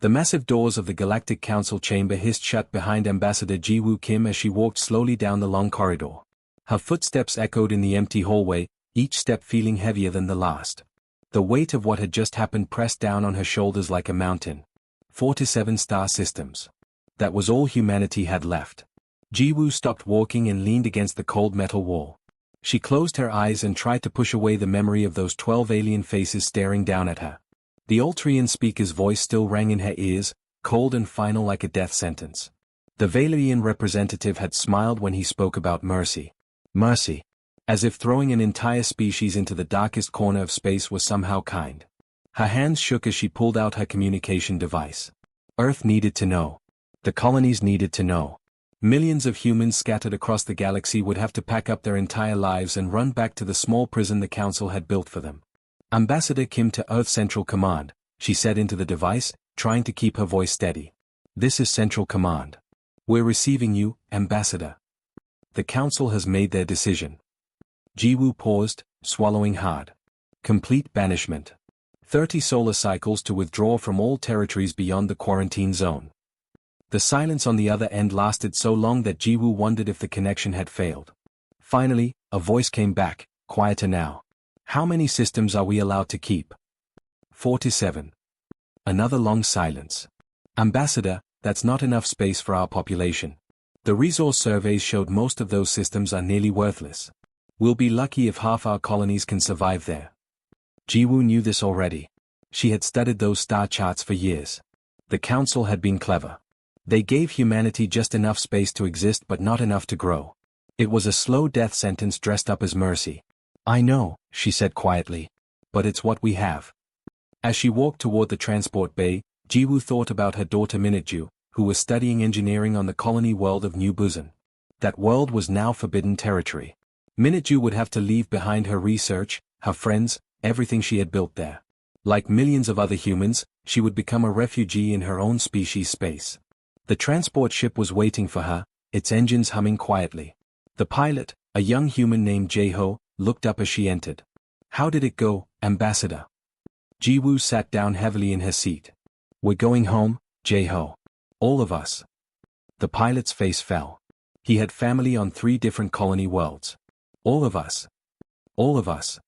The massive doors of the Galactic Council chamber hissed shut behind Ambassador Jiwoo Kim as she walked slowly down the long corridor. Her footsteps echoed in the empty hallway, each step feeling heavier than the last. The weight of what had just happened pressed down on her shoulders like a mountain. 47 star systems. That was all humanity had left. Jiwoo stopped walking and leaned against the cold metal wall. She closed her eyes and tried to push away the memory of those 12 alien faces staring down at her. The Ultrian speaker's voice still rang in her ears, cold and final like a death sentence. The Valerian representative had smiled when he spoke about mercy. Mercy. As if throwing an entire species into the darkest corner of space was somehow kind. Her hands shook as she pulled out her communication device. Earth needed to know. The colonies needed to know. Millions of humans scattered across the galaxy would have to pack up their entire lives and run back to the small prison the Council had built for them. Ambassador Kim to Earth Central Command, she said into the device, trying to keep her voice steady. This is Central Command. We're receiving you, Ambassador. The Council has made their decision. Jiwoo paused, swallowing hard. Complete banishment. 30 solar cycles to withdraw from all territories beyond the quarantine zone. The silence on the other end lasted so long that Jiwoo wondered if the connection had failed. Finally, a voice came back, quieter now. How many systems are we allowed to keep? 47. Another long silence. Ambassador, that's not enough space for our population. The resource surveys showed most of those systems are nearly worthless. We'll be lucky if half our colonies can survive there. Jiwoo knew this already. She had studied those star charts for years. The Council had been clever. They gave humanity just enough space to exist but not enough to grow. It was a slow death sentence dressed up as mercy. I know, she said quietly. But it's what we have. As she walked toward the transport bay, Jiwoo thought about her daughter Miniju, who was studying engineering on the colony world of New Busan. That world was now forbidden territory. Miniju would have to leave behind her research, her friends, everything she had built there. Like millions of other humans, she would become a refugee in her own species' space. The transport ship was waiting for her, its engines humming quietly. The pilot, a young human named Jae-ho, looked up as she entered. How did it go, Ambassador? Jiwoo sat down heavily in her seat. We're going home, Jae-ho. All of us. The pilot's face fell. He had family on 3 different colony worlds. All of us. All of us.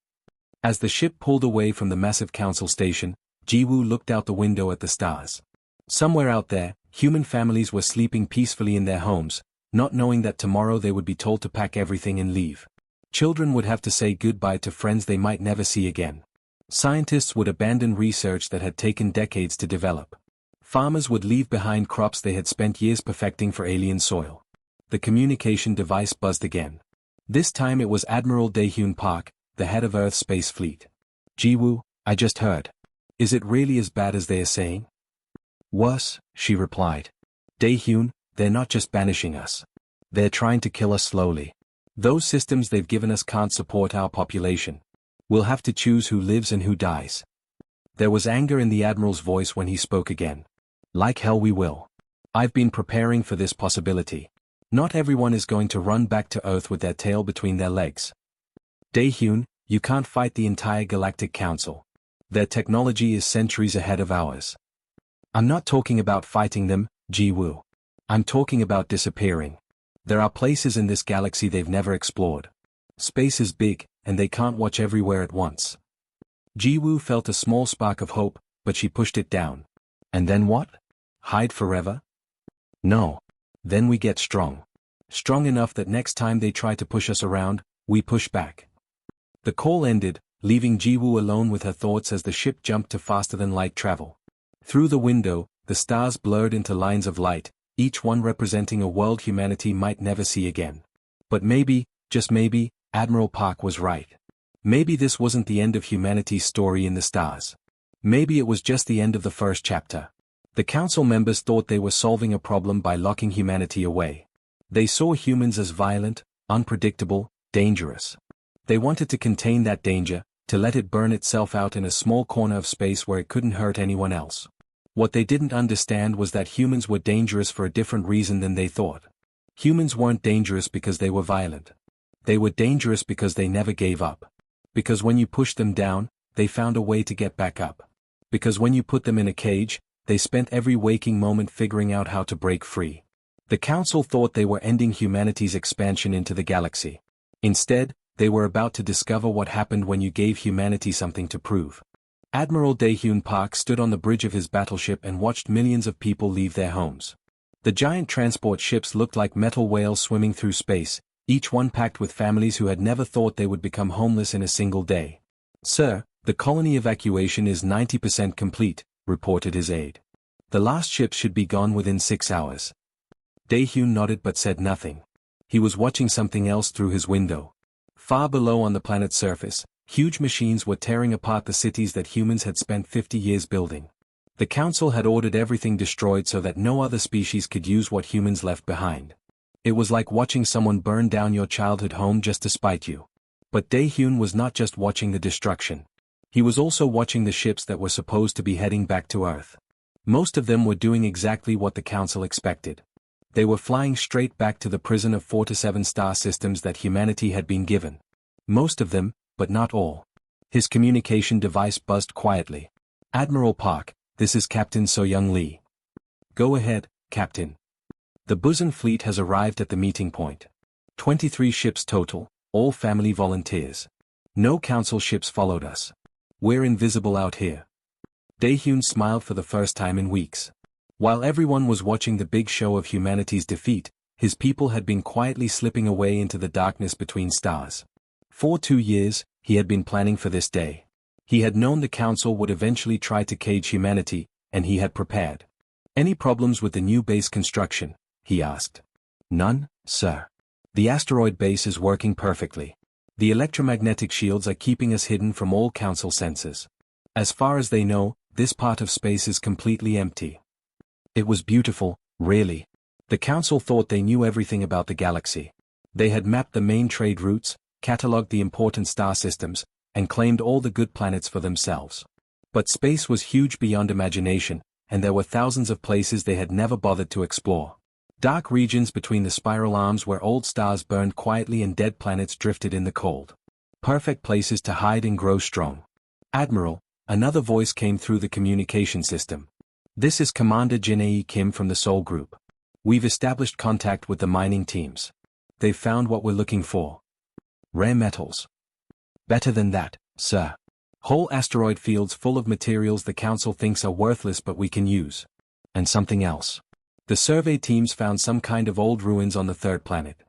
As the ship pulled away from the massive council station, Jiwoo looked out the window at the stars. Somewhere out there, human families were sleeping peacefully in their homes, not knowing that tomorrow they would be told to pack everything and leave. Children would have to say goodbye to friends they might never see again. Scientists would abandon research that had taken decades to develop. Farmers would leave behind crops they had spent years perfecting for alien soil. The communication device buzzed again. This time it was Admiral Daehyun Park, the head of Earth's space fleet. Jiwoo, I just heard. Is it really as bad as they are saying? Worse, she replied. Daehyun, they're not just banishing us. They're trying to kill us slowly. Those systems they've given us can't support our population. We'll have to choose who lives and who dies. There was anger in the Admiral's voice when he spoke again. Like hell we will. I've been preparing for this possibility. Not everyone is going to run back to Earth with their tail between their legs. Daehyun, you can't fight the entire Galactic Council. Their technology is centuries ahead of ours. I'm not talking about fighting them, Jiwoo. I'm talking about disappearing. There are places in this galaxy they've never explored. Space is big, and they can't watch everywhere at once. Jiwoo felt a small spark of hope, but she pushed it down. And then what? Hide forever? No. Then we get strong. Strong enough that next time they try to push us around, we push back. The call ended, leaving Jiwoo alone with her thoughts as the ship jumped to faster-than-light travel. Through the window, the stars blurred into lines of light, each one representing a world humanity might never see again. But maybe, just maybe, Admiral Park was right. Maybe this wasn't the end of humanity's story in the stars. Maybe it was just the end of the first chapter. The council members thought they were solving a problem by locking humanity away. They saw humans as violent, unpredictable, dangerous. They wanted to contain that danger, to let it burn itself out in a small corner of space where it couldn't hurt anyone else. What they didn't understand was that humans were dangerous for a different reason than they thought. Humans weren't dangerous because they were violent. They were dangerous because they never gave up. Because when you pushed them down, they found a way to get back up. Because when you put them in a cage, they spent every waking moment figuring out how to break free. The Council thought they were ending humanity's expansion into the galaxy. Instead, they were about to discover what happened when you gave humanity something to prove. Admiral Dae-Hyun Park stood on the bridge of his battleship and watched millions of people leave their homes. The giant transport ships looked like metal whales swimming through space, each one packed with families who had never thought they would become homeless in a single day. "Sir, the colony evacuation is 90% complete," reported his aide. "The last ship should be gone within 6 hours." Dae-Hyun nodded but said nothing. He was watching something else through his window. Far below on the planet's surface, huge machines were tearing apart the cities that humans had spent 50 years building. The Council had ordered everything destroyed so that no other species could use what humans left behind. It was like watching someone burn down your childhood home just to spite you. But Dae-Hyun was not just watching the destruction. He was also watching the ships that were supposed to be heading back to Earth. Most of them were doing exactly what the Council expected. They were flying straight back to the prison of 4 to 7 star systems that humanity had been given. Most of them, but not all. His communication device buzzed quietly. "Admiral Park, this is Captain So-Young Lee." "Go ahead, Captain." "The Busan fleet has arrived at the meeting point. 23 ships total, all family volunteers. No Council ships followed us. We're invisible out here." Dae-Hyun smiled for the first time in weeks. While everyone was watching the big show of humanity's defeat, his people had been quietly slipping away into the darkness between stars. For 2 years, he had been planning for this day. He had known the Council would eventually try to cage humanity, and he had prepared. "Any problems with the new base construction?" he asked. "None, sir. The asteroid base is working perfectly. The electromagnetic shields are keeping us hidden from all Council sensors. As far as they know, this part of space is completely empty." It was beautiful, really. The Council thought they knew everything about the galaxy. They had mapped the main trade routes, catalogued the important star systems, and claimed all the good planets for themselves. But space was huge beyond imagination, and there were thousands of places they had never bothered to explore. Dark regions between the spiral arms where old stars burned quietly and dead planets drifted in the cold. Perfect places to hide and grow strong. "Admiral," another voice came through the communication system. "This is Commander Jin-Ae Kim from the Seoul Group. We've established contact with the mining teams. They've found what we're looking for. Rare metals. Better than that, sir. Whole asteroid fields full of materials the Council thinks are worthless but we can use. And something else. The survey teams found some kind of old ruins on the third planet.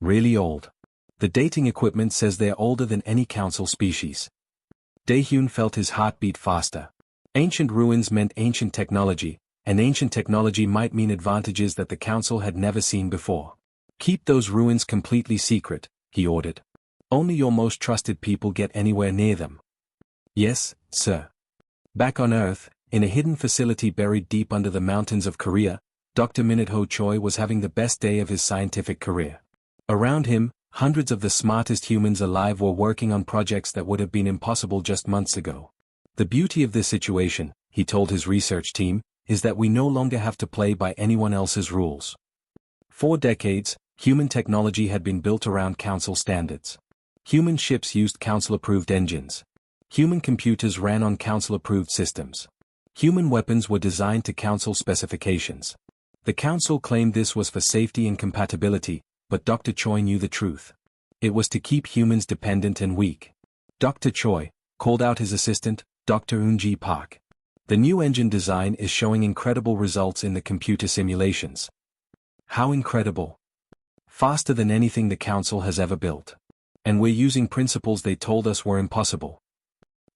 Really old. The dating equipment says they're older than any Council species." Dae-Hyun felt his heart beat faster. Ancient ruins meant ancient technology, and ancient technology might mean advantages that the Council had never seen before. "Keep those ruins completely secret," he ordered. "Only your most trusted people get anywhere near them." "Yes, sir." Back on Earth, in a hidden facility buried deep under the mountains of Korea, Dr. Minute-ho Choi was having the best day of his scientific career. Around him, hundreds of the smartest humans alive were working on projects that would have been impossible just months ago. "The beauty of this situation," he told his research team, "is that we no longer have to play by anyone else's rules." For decades, human technology had been built around Council standards. Human ships used Council-approved engines. Human computers ran on Council-approved systems. Human weapons were designed to Council specifications. The Council claimed this was for safety and compatibility, but Dr. Choi knew the truth. It was to keep humans dependent and weak. Dr. Choi called out his assistant, Dr. Eun-ji Park. "The new engine design is showing incredible results in the computer simulations." "How incredible?" "Faster than anything the Council has ever built. And we're using principles they told us were impossible."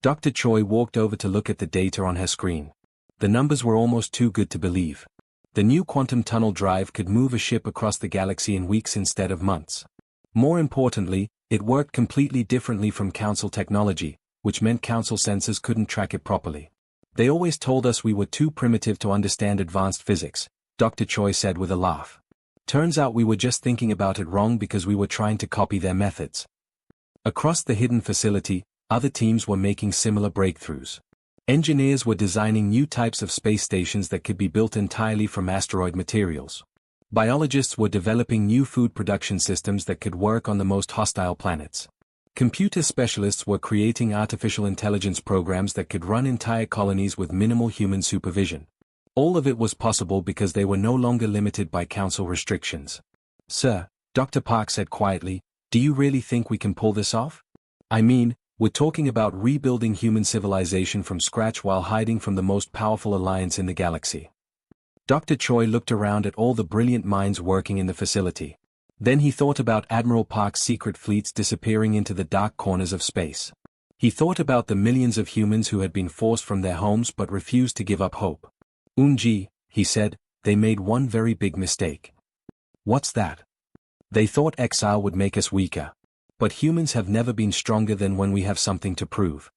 Dr. Choi walked over to look at the data on her screen. The numbers were almost too good to believe. The new quantum tunnel drive could move a ship across the galaxy in weeks instead of months. More importantly, it worked completely differently from Council technology, which meant Council sensors couldn't track it properly. "They always told us we were too primitive to understand advanced physics," Dr. Choi said with a laugh. "Turns out we were just thinking about it wrong because we were trying to copy their methods." Across the hidden facility, other teams were making similar breakthroughs. Engineers were designing new types of space stations that could be built entirely from asteroid materials. Biologists were developing new food production systems that could work on the most hostile planets. Computer specialists were creating artificial intelligence programs that could run entire colonies with minimal human supervision. All of it was possible because they were no longer limited by council restrictions. Sir, Dr. Park said quietly, do you really think we can pull this off? I mean, we're talking about rebuilding human civilization from scratch while hiding from the most powerful alliance in the galaxy. Dr. Choi looked around at all the brilliant minds working in the facility. Then he thought about Admiral Park's secret fleets disappearing into the dark corners of space. He thought about the millions of humans who had been forced from their homes but refused to give up hope. Unji, he said, they made one very big mistake. What's that? They thought exile would make us weaker. But humans have never been stronger than when we have something to prove.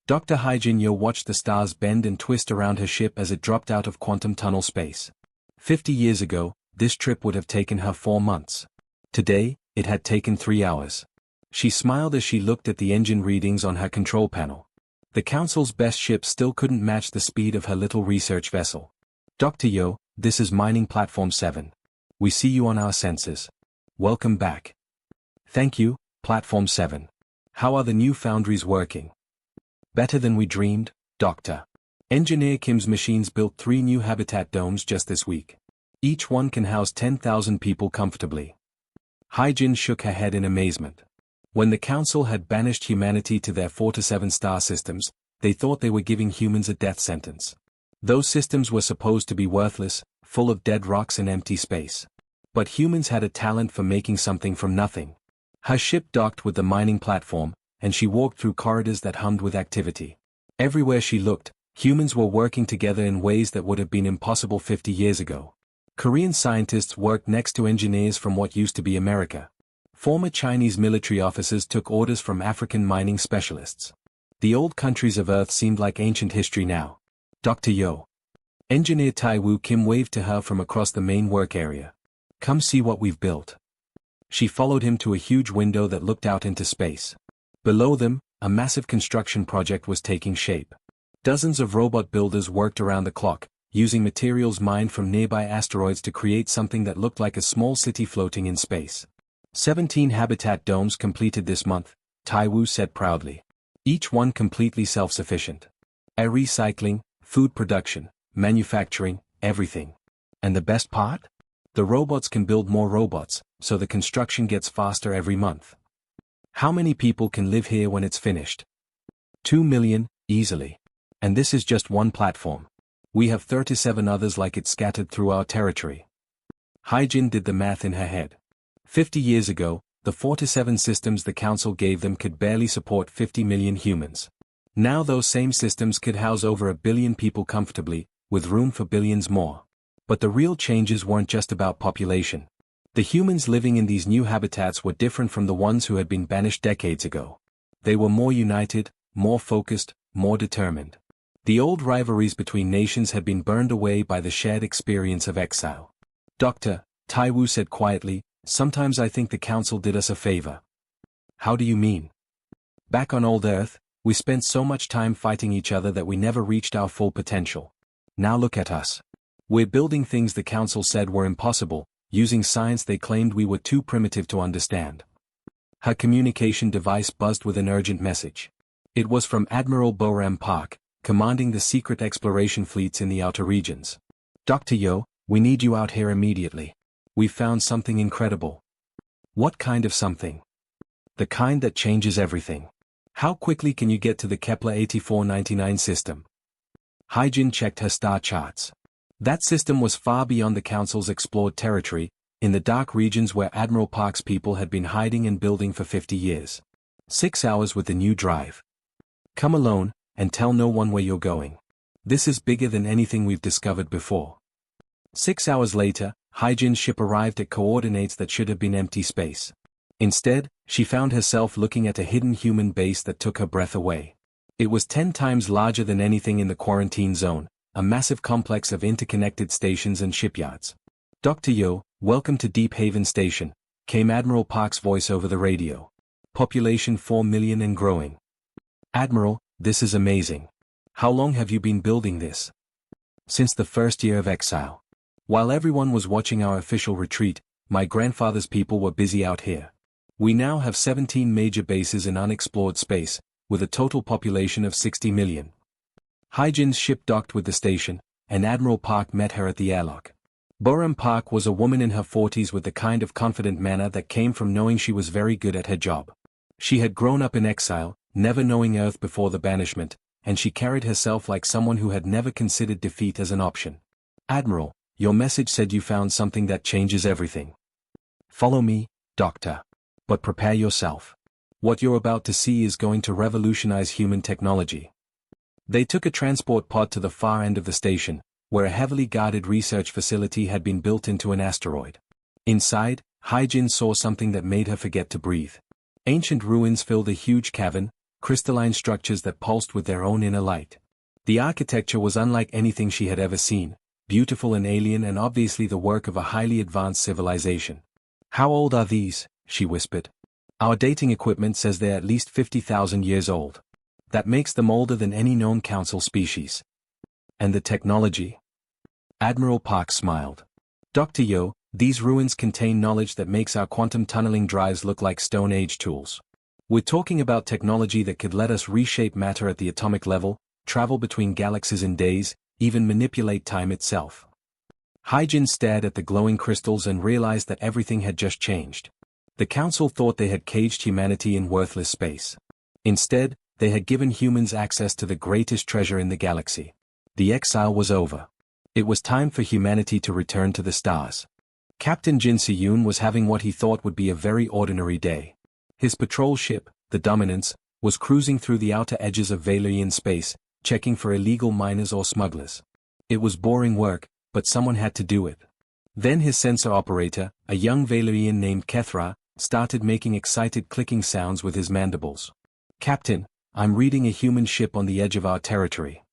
Dr. Haijin Yo watched the stars bend and twist around her ship as it dropped out of quantum tunnel space. 50 years ago, this trip would have taken her 4 months. Today, it had taken 3 hours. She smiled as she looked at the engine readings on her control panel. The Council's best ship still couldn't match the speed of her little research vessel. Dr. Yo, this is Mining Platform 7. We see you on our sensors. Welcome back. Thank you, Platform 7. How are the new foundries working? Better than we dreamed, Doctor. Engineer Kim's machines built 3 new habitat domes just this week. Each one can house 10,000 people comfortably. Haijin shook her head in amazement. When the Council had banished humanity to their 4 to 7 star systems, they thought they were giving humans a death sentence. Those systems were supposed to be worthless, full of dead rocks and empty space. But humans had a talent for making something from nothing. Her ship docked with the mining platform, and she walked through corridors that hummed with activity. Everywhere she looked, humans were working together in ways that would have been impossible 50 years ago. Korean scientists worked next to engineers from what used to be America. Former Chinese military officers took orders from African mining specialists. The old countries of Earth seemed like ancient history now. Dr. Yo. Engineer Tai Woo Kim waved to her from across the main work area. Come see what we've built. She followed him to a huge window that looked out into space. Below them, a massive construction project was taking shape. Dozens of robot builders worked around the clock, using materials mined from nearby asteroids to create something that looked like a small city floating in space. 17 habitat domes completed this month, Tai Woo said proudly. Each one completely self-sufficient. Air recycling, food production, manufacturing, everything. And the best part? The robots can build more robots, so the construction gets faster every month. How many people can live here when it's finished? 2 million, easily. And this is just one platform. We have 37 others like it scattered through our territory. Haijin did the math in her head. 50 years ago, the 47 systems the Council gave them could barely support 50 million humans. Now those same systems could house over 1 billion people comfortably, with room for billions more. But the real changes weren't just about population. The humans living in these new habitats were different from the ones who had been banished decades ago. They were more united, more focused, more determined. The old rivalries between nations had been burned away by the shared experience of exile. Dr. Tai Woo said quietly, sometimes I think the Council did us a favor. How do you mean? Back on old Earth, we spent so much time fighting each other that we never reached our full potential. Now look at us. We're building things the Council said were impossible, using science they claimed we were too primitive to understand. Her communication device buzzed with an urgent message. It was from Admiral Boram Park, commanding the secret exploration fleets in the outer regions. Dr. Yo, we need you out here immediately. We've found something incredible. What kind of something? The kind that changes everything. How quickly can you get to the Kepler 8499 system? Haijin checked her star charts. That system was far beyond the Council's explored territory, in the dark regions where Admiral Park's people had been hiding and building for 50 years. 6 hours with the new drive. Come alone, and tell no one where you're going. This is bigger than anything we've discovered before. 6 hours later, Haijin's ship arrived at coordinates that should have been empty space. Instead, she found herself looking at a hidden human base that took her breath away. It was 10 times larger than anything in the quarantine zone, a massive complex of interconnected stations and shipyards. Dr. Yo, welcome to Deep Haven Station, came Admiral Park's voice over the radio. Population 4 million and growing. Admiral, this is amazing. How long have you been building this? Since the first year of exile. While everyone was watching our official retreat, my grandfather's people were busy out here. We now have 17 major bases in unexplored space, with a total population of 60 million. Haijin's ship docked with the station, and Admiral Park met her at the airlock. Boram Park was a woman in her 40s with the kind of confident manner that came from knowing she was very good at her job. She had grown up in exile, never knowing Earth before the banishment, and she carried herself like someone who had never considered defeat as an option. "Admiral, your message said you found something that changes everything. Follow me, Doctor. But prepare yourself. What you're about to see is going to revolutionize human technology." They took a transport pod to the far end of the station, where a heavily guarded research facility had been built into an asteroid. Inside, Hyjin saw something that made her forget to breathe. Ancient ruins filled a huge cavern, crystalline structures that pulsed with their own inner light. The architecture was unlike anything she had ever seen, beautiful and alien and obviously the work of a highly advanced civilization. "How old are these?" she whispered. "Our dating equipment says they're at least 50,000 years old. That makes them older than any known council species." "And the technology?" Admiral Park smiled. "Dr. Yo, these ruins contain knowledge that makes our quantum tunneling drives look like Stone Age tools. We're talking about technology that could let us reshape matter at the atomic level, travel between galaxies in days, even manipulate time itself." Hyjin stared at the glowing crystals and realized that everything had just changed. The Council thought they had caged humanity in worthless space. Instead, they had given humans access to the greatest treasure in the galaxy. The exile was over. It was time for humanity to return to the stars. Captain Jin Se-yoon was having what he thought would be a very ordinary day. His patrol ship, the Dominance, was cruising through the outer edges of Valerian space, checking for illegal miners or smugglers. It was boring work, but someone had to do it. Then his sensor operator, a young Valerian named Kethra, started making excited clicking sounds with his mandibles. "Captain, I'm reading a human ship on the edge of our territory."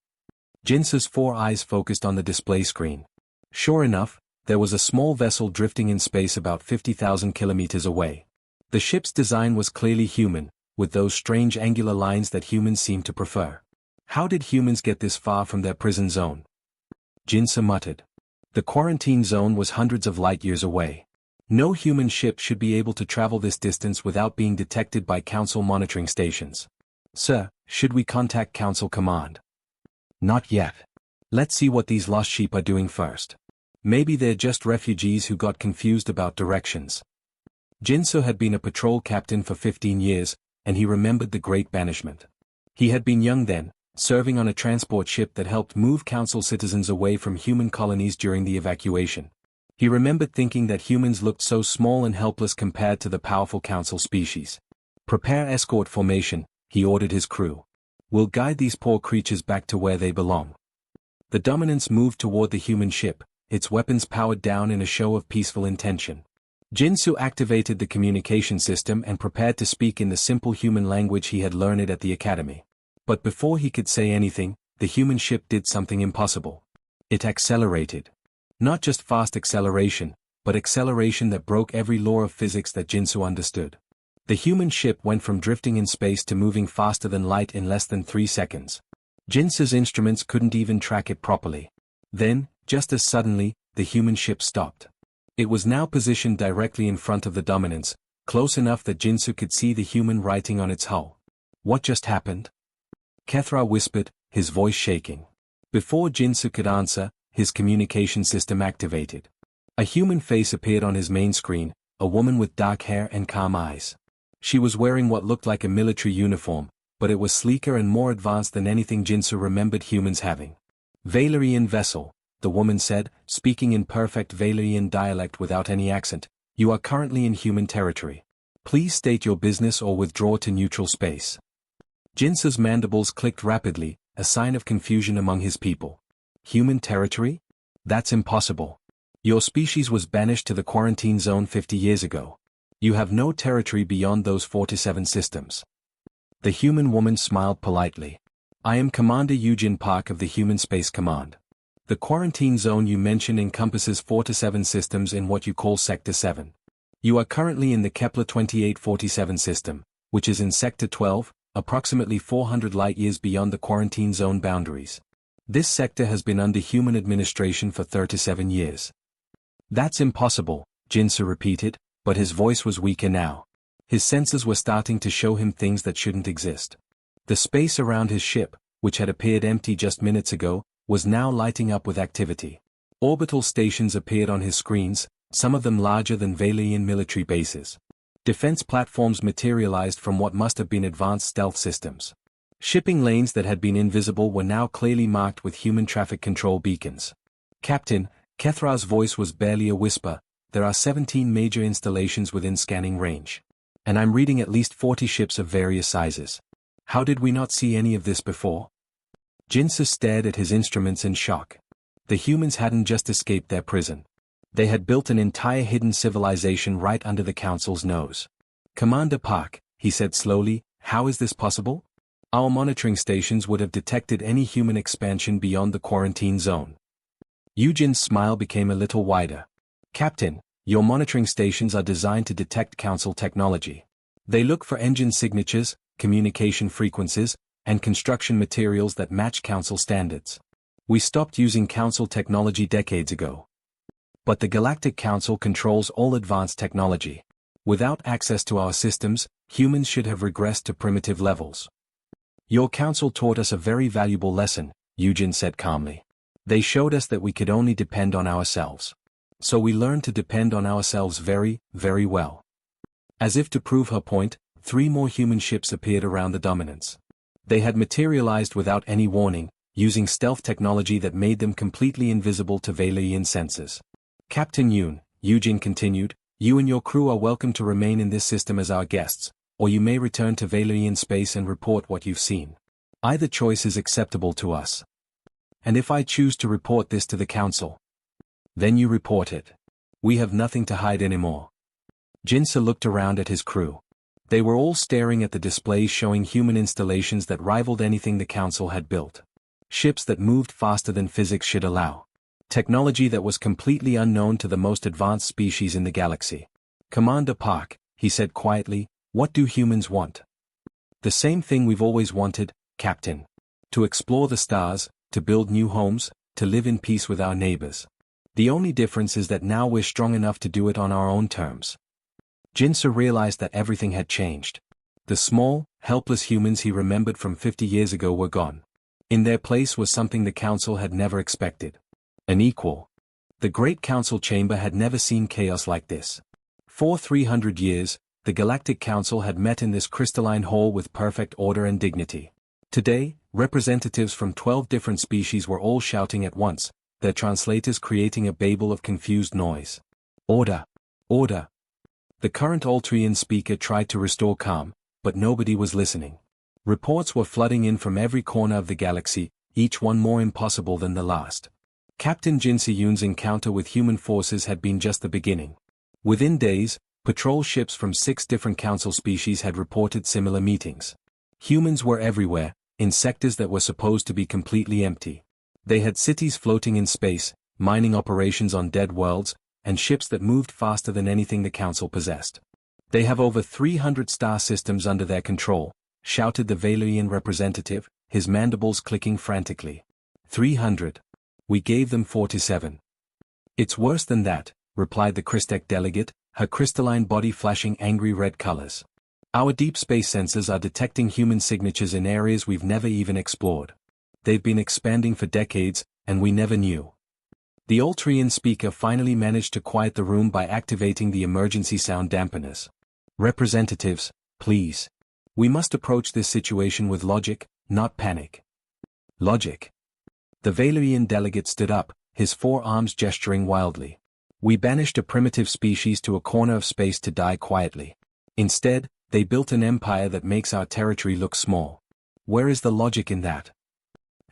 Jinsu's 4 eyes focused on the display screen. Sure enough, there was a small vessel drifting in space about 50,000 kilometers away. The ship's design was clearly human, with those strange angular lines that humans seem to prefer. How did humans get this far from their prison zone? Jinsu muttered. The quarantine zone was hundreds of light years away. No human ship should be able to travel this distance without being detected by Council monitoring stations. "Sir, should we contact Council Command?" "Not yet. Let's see what these lost sheep are doing first. Maybe they're just refugees who got confused about directions." Jinsu had been a patrol captain for 15 years, and he remembered the Great Banishment. He had been young then, serving on a transport ship that helped move Council citizens away from human colonies during the evacuation. He remembered thinking that humans looked so small and helpless compared to the powerful Council species. "Prepare escort formation," he ordered his crew. "We'll guide these poor creatures back to where they belong." The Dominance moved toward the human ship, its weapons powered down in a show of peaceful intention. Jinsu activated the communication system and prepared to speak in the simple human language he had learned at the academy. But before he could say anything, the human ship did something impossible. It accelerated. Not just fast acceleration, but acceleration that broke every law of physics that Jinsu understood. The human ship went from drifting in space to moving faster than light in less than 3 seconds. Jinsu's instruments couldn't even track it properly. Then, just as suddenly, the human ship stopped. It was now positioned directly in front of the Dominance, close enough that Jinsu could see the human writing on its hull. "What just happened?" Kethra whispered, his voice shaking. Before Jinsu could answer, his communication system activated. A human face appeared on his main screen, a woman with dark hair and calm eyes. She was wearing what looked like a military uniform, but it was sleeker and more advanced than anything Jinsu remembered humans having. "Valerian vessel," the woman said, speaking in perfect Valerian dialect without any accent. "You are currently in human territory. Please state your business or withdraw to neutral space." Jinsu's mandibles clicked rapidly, a sign of confusion among his people. "Human territory? That's impossible. Your species was banished to the quarantine zone 50 years ago. You have no territory beyond those 47 systems." The human woman smiled politely. "I am Commander Eugene Park of the Human Space Command. The quarantine zone you mention encompasses 47 systems in what you call Sector 7. You are currently in the Kepler 2847 system, which is in Sector 12, approximately 400 light-years beyond the quarantine zone boundaries. This sector has been under human administration for 37 years. "That's impossible," Jinsu repeated, but his voice was weaker now. His senses were starting to show him things that shouldn't exist. The space around his ship, which had appeared empty just minutes ago, was now lighting up with activity. Orbital stations appeared on his screens, some of them larger than Valyrian military bases. Defense platforms materialized from what must have been advanced stealth systems. Shipping lanes that had been invisible were now clearly marked with human traffic control beacons. Captain, Kethra's voice was barely a whisper, there are 17 major installations within scanning range. And I'm reading at least 40 ships of various sizes. How did we not see any of this before? Jinsa stared at his instruments in shock. The humans hadn't just escaped their prison. They had built an entire hidden civilization right under the Council's nose. Commander Park, he said slowly, how is this possible? Our monitoring stations would have detected any human expansion beyond the quarantine zone. Eugen's smile became a little wider. Captain, your monitoring stations are designed to detect Council technology. They look for engine signatures, communication frequencies, and construction materials that match Council standards. We stopped using Council technology decades ago. But the Galactic Council controls all advanced technology. Without access to our systems, humans should have regressed to primitive levels. Your Council taught us a very valuable lesson, Eugen said calmly. They showed us that we could only depend on ourselves. So we learned to depend on ourselves very, very well. As if to prove her point, 3 more human ships appeared around the Dominance. They had materialized without any warning, using stealth technology that made them completely invisible to Valyrian sensors. Captain Yoon, Eugen continued, you and your crew are welcome to remain in this system as our guests, or you may return to Valyrian space and report what you've seen. Either choice is acceptable to us. And if I choose to report this to the Council? Then you report it. We have nothing to hide anymore. Jinsa looked around at his crew. They were all staring at the displays showing human installations that rivaled anything the Council had built. Ships that moved faster than physics should allow. Technology that was completely unknown to the most advanced species in the galaxy. Commander Park, he said quietly, what do humans want? The same thing we've always wanted, Captain. To explore the stars, to build new homes, to live in peace with our neighbors. The only difference is that now we're strong enough to do it on our own terms. Jinsa realized that everything had changed. The small, helpless humans he remembered from 50 years ago were gone. In their place was something the Council had never expected. An equal. The Great Council Chamber had never seen chaos like this. For 300 years, the Galactic Council had met in this crystalline hall with perfect order and dignity. Today, representatives from 12 different species were all shouting at once, their translators creating a babel of confused noise. Order! Order! The current Altrian speaker tried to restore calm, but nobody was listening. Reports were flooding in from every corner of the galaxy, each one more impossible than the last. Captain Jinsa Yoon's encounter with human forces had been just the beginning. Within days, patrol ships from 6 different Council species had reported similar meetings. Humans were everywhere, in sectors that were supposed to be completely empty. They had cities floating in space, mining operations on dead worlds, and ships that moved faster than anything the Council possessed. They have over 300 star systems under their control, shouted the Valyrian representative, his mandibles clicking frantically. 300. We gave them 47. It's worse than that, replied the Christek delegate, her crystalline body flashing angry red colors. Our deep space sensors are detecting human signatures in areas we've never even explored. They've been expanding for decades, and we never knew. The Altrian speaker finally managed to quiet the room by activating the emergency sound dampeners. Representatives, please. We must approach this situation with logic, not panic. Logic. The Valyrian delegate stood up, his 4 arms gesturing wildly. We banished a primitive species to a corner of space to die quietly. Instead, they built an empire that makes our territory look small. Where is the logic in that?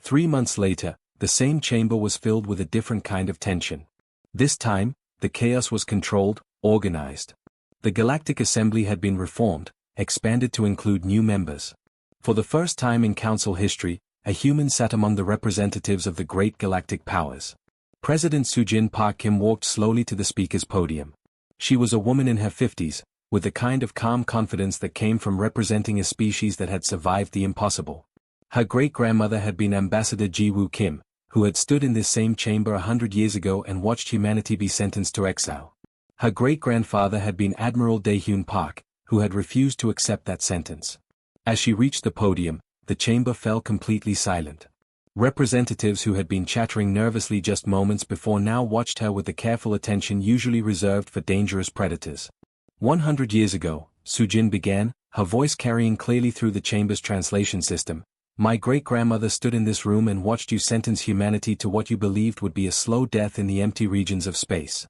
3 months later, the same chamber was filled with a different kind of tension. This time, the chaos was controlled, organized. The Galactic Assembly had been reformed, expanded to include new members. For the first time in Council history, a human sat among the representatives of the great galactic powers. President Sujin Park Kim walked slowly to the speaker's podium. She was a woman in her 50s, with the kind of calm confidence that came from representing a species that had survived the impossible. Her great-grandmother had been Ambassador Ji-woo Kim, who had stood in this same chamber 100 years ago and watched humanity be sentenced to exile. Her great-grandfather had been Admiral Daehyun Park, who had refused to accept that sentence. As she reached the podium, the chamber fell completely silent. Representatives who had been chattering nervously just moments before now watched her with the careful attention usually reserved for dangerous predators. 100 years ago, Sujin began, her voice carrying clearly through the chamber's translation system. My great-grandmother stood in this room and watched you sentence humanity to what you believed would be a slow death in the empty regions of space.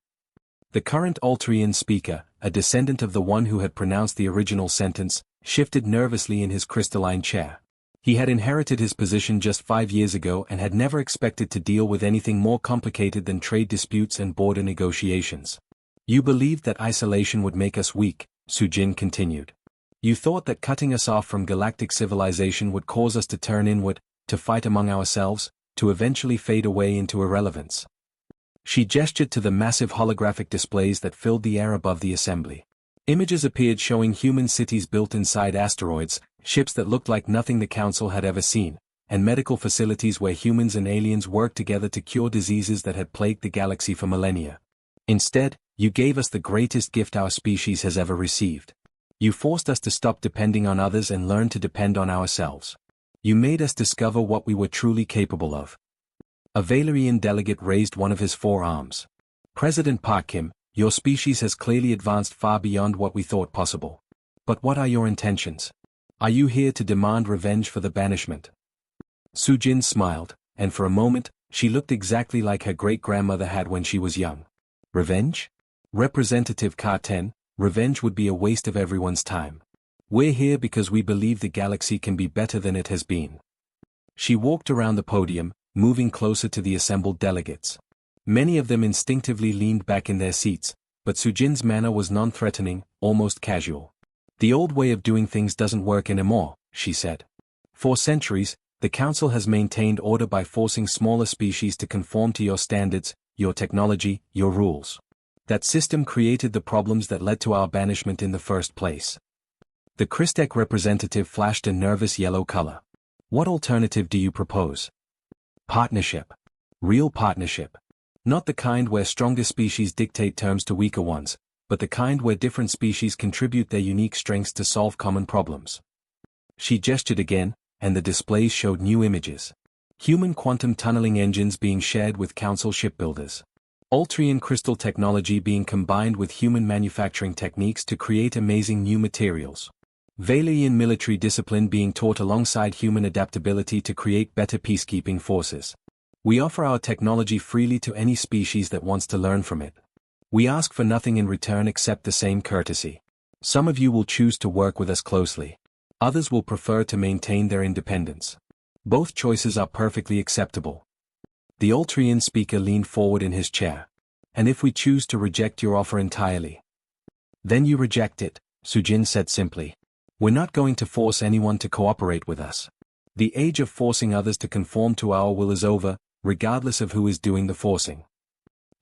The current Altrian speaker, a descendant of the one who had pronounced the original sentence, shifted nervously in his crystalline chair. He had inherited his position just 5 years ago and had never expected to deal with anything more complicated than trade disputes and border negotiations. You believed that isolation would make us weak, Sujin continued. You thought that cutting us off from galactic civilization would cause us to turn inward, to fight among ourselves, to eventually fade away into irrelevance. She gestured to the massive holographic displays that filled the air above the assembly. Images appeared showing human cities built inside asteroids, ships that looked like nothing the Council had ever seen, and medical facilities where humans and aliens worked together to cure diseases that had plagued the galaxy for millennia. Instead, you gave us the greatest gift our species has ever received. You forced us to stop depending on others and learn to depend on ourselves. You made us discover what we were truly capable of. A Valerian delegate raised one of his 4 arms. President Park Kim, your species has clearly advanced far beyond what we thought possible. But what are your intentions? Are you here to demand revenge for the banishment? Sujin smiled, and for a moment, she looked exactly like her great-grandmother had when she was young. Revenge? Representative Ka-10, revenge would be a waste of everyone's time. We're here because we believe the galaxy can be better than it has been. She walked around the podium, moving closer to the assembled delegates. Many of them instinctively leaned back in their seats, but Sujin's manner was non-threatening, almost casual. The old way of doing things doesn't work anymore, she said. For centuries, the Council has maintained order by forcing smaller species to conform to your standards, your technology, your rules. That system created the problems that led to our banishment in the first place. The Christek representative flashed a nervous yellow color. What alternative do you propose? Partnership. Real partnership. Not the kind where stronger species dictate terms to weaker ones, but the kind where different species contribute their unique strengths to solve common problems. She gestured again, and the displays showed new images. Human quantum tunneling engines being shared with Council shipbuilders. Altrian crystal technology being combined with human manufacturing techniques to create amazing new materials. Valerian military discipline being taught alongside human adaptability to create better peacekeeping forces. We offer our technology freely to any species that wants to learn from it. We ask for nothing in return except the same courtesy. Some of you will choose to work with us closely. Others will prefer to maintain their independence. Both choices are perfectly acceptable. The Altrian speaker leaned forward in his chair. And if we choose to reject your offer entirely? Then you reject it, Sujin said simply. We're not going to force anyone to cooperate with us. The age of forcing others to conform to our will is over, regardless of who is doing the forcing.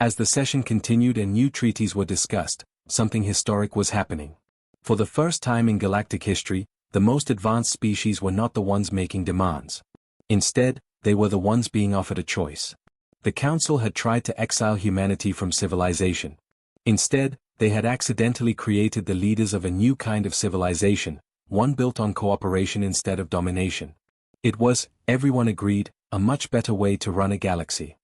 As the session continued and new treaties were discussed, something historic was happening. For the first time in galactic history, the most advanced species were not the ones making demands. Instead, they were the ones being offered a choice. The Council had tried to exile humanity from civilization. Instead, they had accidentally created the leaders of a new kind of civilization, one built on cooperation instead of domination. It was, everyone agreed, a much better way to run a galaxy.